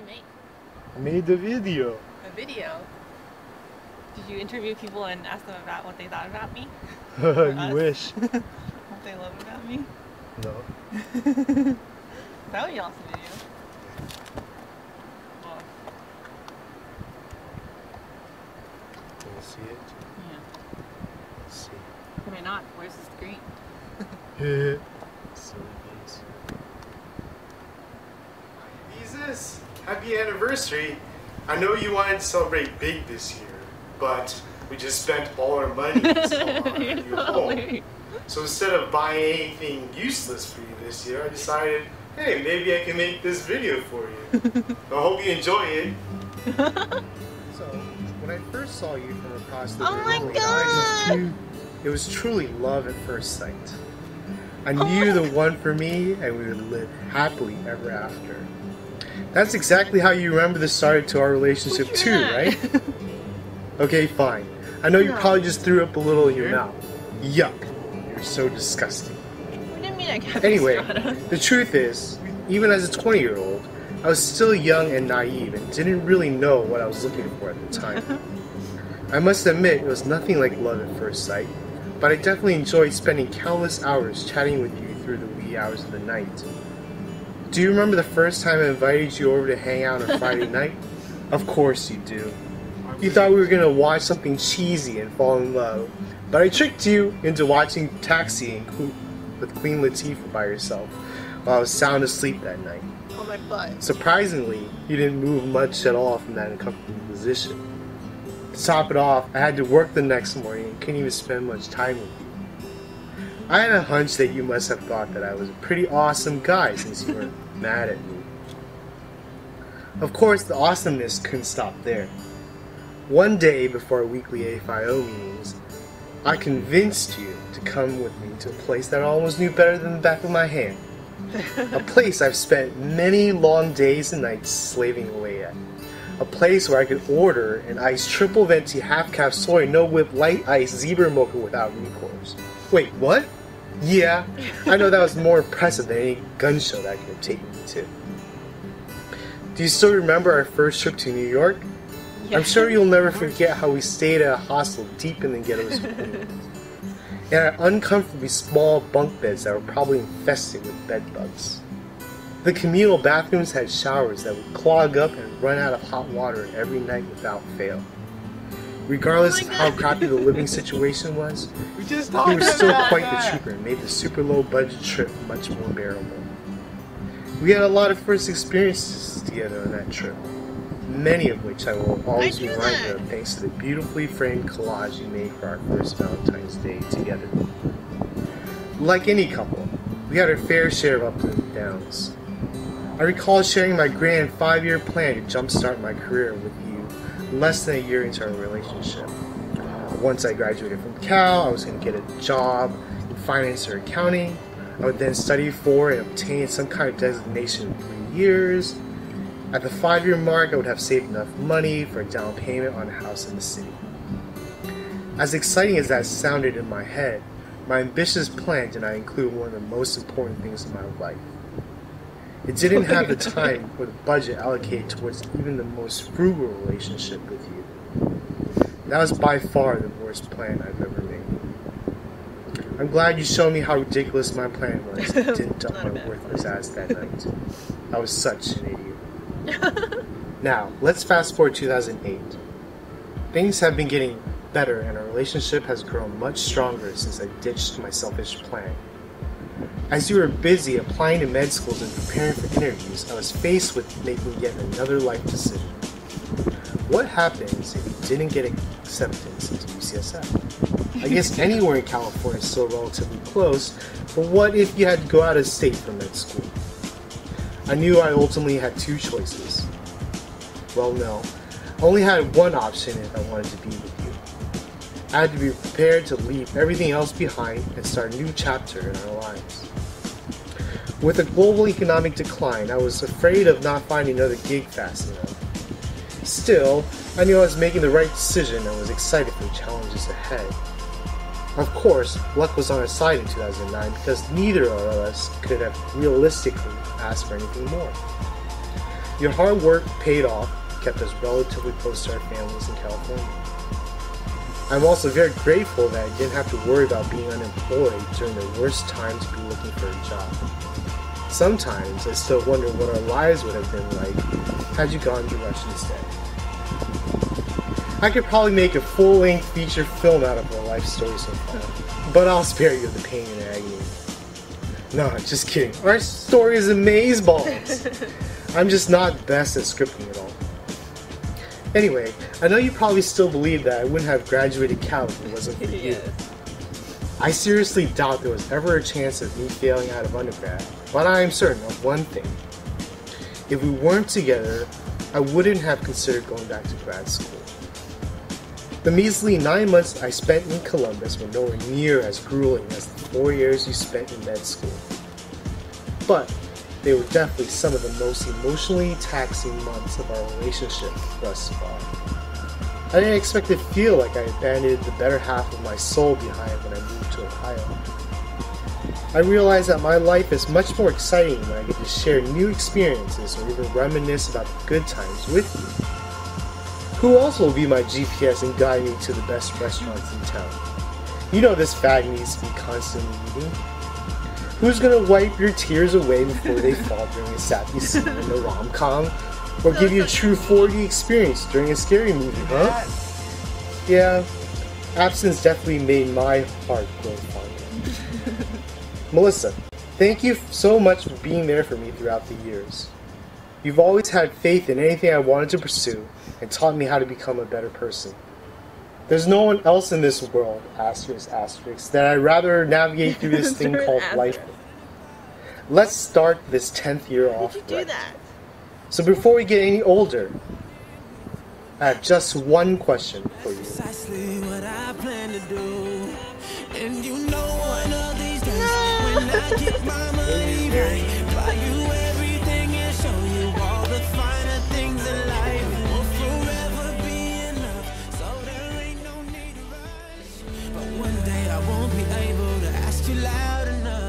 make? I made the video. A video? Did you interview people and ask them about what they thought about me? You wish. What they love about me? No. That would be awesome video. Well, Can you see it? yeah. Let's see. Can I not? Where's the screen? Silly face. Jesus, happy anniversary. I know you wanted to celebrate big this year, but we just spent all our money on You're your so home. late. So instead of buying anything useless for you this year, I decided, hey, maybe I can make this video for you. I hope you enjoy it. So, when I first saw you from across the Oh my room, God! it was truly love at first sight. I knew the one for me, and we would live happily ever after. That's exactly how you remember the start to our relationship too, right? Okay, fine. I know you probably just threw up a little in your mouth. Yuck. You're so disgusting. What do you mean I can't Anyway, Strata? the truth is, even as a 20-year-old, I was still young and naive and didn't really know what I was looking for at the time. I must admit, it was nothing like love at first sight, but I definitely enjoyed spending countless hours chatting with you through the wee hours of the night. Do you remember the first time I invited you over to hang out on a Friday night? Of course you do. You thought we were going to watch something cheesy and fall in love, but I tricked you into watching Taxi with Queen Latifah by yourself while I was sound asleep that night. Oh my butt. Surprisingly, you didn't move much at all from that uncomfortable position. To top it off, I had to work the next morning and couldn't even spend much time with you. I had a hunch that you must have thought that I was a pretty awesome guy since you were mad at me. Of course, the awesomeness couldn't stop there. One day before our weekly AFIO meetings, I convinced you to come with me to a place that I almost knew better than the back of my hand. A place I've spent many long days and nights slaving away at. A place where I could order an iced triple venti half-cap soy no whip light ice zebra mocha without recourse. Wait, what? Yeah, I know that was more impressive than any gun show that I could have taken me to. Do you still remember our first trip to New York? Yeah. I'm sure you'll never forget how we stayed at a hostel deep in the ghettos of Queens. And our uncomfortably small bunk beds that were probably infested with bed bugs. The communal bathrooms had showers that would clog up and run out of hot water every night without fail. Regardless of how crappy the living situation was, We just we talked were still about quite the that. trooper and made the super low budget trip much more bearable. We had a lot of first experiences together on that trip, many of which I will always be reminded of thanks to the beautifully framed collage you made for our first Valentine's Day together. Like any couple, we had our fair share of ups and downs. I recall sharing my grand 5-year plan to jumpstart my career with you less than a year into our relationship. Once I graduated from Cal, I was going to get a job in finance or accounting. I would then study for and obtain some kind of designation in 3 years. At the 5-year mark, I would have saved enough money for a down payment on a house in the city. As exciting as that sounded in my head, my ambitious plan did not include one of the most important things in my life. It didn't have the time or the budget allocated towards even the most frugal relationship with you. That was by far the worst plan I've ever made. I'm glad you showed me how ridiculous my plan was and didn't dump my worthless ass that night. I was such an idiot. Now, let's fast forward 2008. Things have been getting better and our relationship has grown much stronger since I ditched my selfish plan. As you were busy applying to med schools and preparing for interviews, I was faced with making yet another life decision. What happens if you didn't get acceptance into UCSF? I guess anywhere in California is still relatively close, but what if you had to go out of state for med school? I knew I ultimately had 2 choices. Well, no. I only had one option if I wanted to be with you. I had to be prepared to leave everything else behind and start a new chapter in our lives. With a global economic decline, I was afraid of not finding another gig fast enough. Still, I knew I was making the right decision and was excited for the challenges ahead. Of course, luck was on our side in 2009 because neither of us could have realistically asked for anything more. Your hard work paid off, kept us relatively close to our families in California. I'm also very grateful that I didn't have to worry about being unemployed during the worst time to be looking for a job. Sometimes I still wonder what our lives would have been like had you gone direction instead. I could probably make a full-length feature film out of our life story so far, but I'll spare you the pain and agony. No, just kidding. Our story is amazeballs. I'm just not the best at scripting at all. Anyway, I know you probably still believe that I wouldn't have graduated Cal if it wasn't for you. I seriously doubt there was ever a chance of me failing out of undergrad, but I am certain of one thing. If we weren't together, I wouldn't have considered going back to grad school. The measly 9 months I spent in Columbus were nowhere near as grueling as the 4 years you spent in med school. But they were definitely some of the most emotionally taxing months of our relationship thus far. I didn't expect to feel like I abandoned the better half of my soul behind when I moved to Ohio. I realized that my life is much more exciting when I get to share new experiences or even reminisce about the good times with you, who also will be my GPS and guide me to the best restaurants in town. You know this fag needs to be constantly eating. Who's gonna wipe your tears away before they fall during a sappy scene in a rom-com? Or give you a true 4D experience during a scary movie, huh? Yeah, absence definitely made my heart grow fonder. Melissa, thank you so much for being there for me throughout the years. You've always had faith in anything I wanted to pursue and taught me how to become a better person. There's no one else in this world, asterisk, asterisk, that I'd rather navigate through this thing called life with. Let's start this 10th year off. How did you do that? So before we get any older, I have just one question for you. Precisely what I plan to do. And you know one of these days when I get my money right, buy you everything and show you all the finer things in life. Will forever be enough, so there ain't no need to rush. But one day I won't be able to ask you loud enough.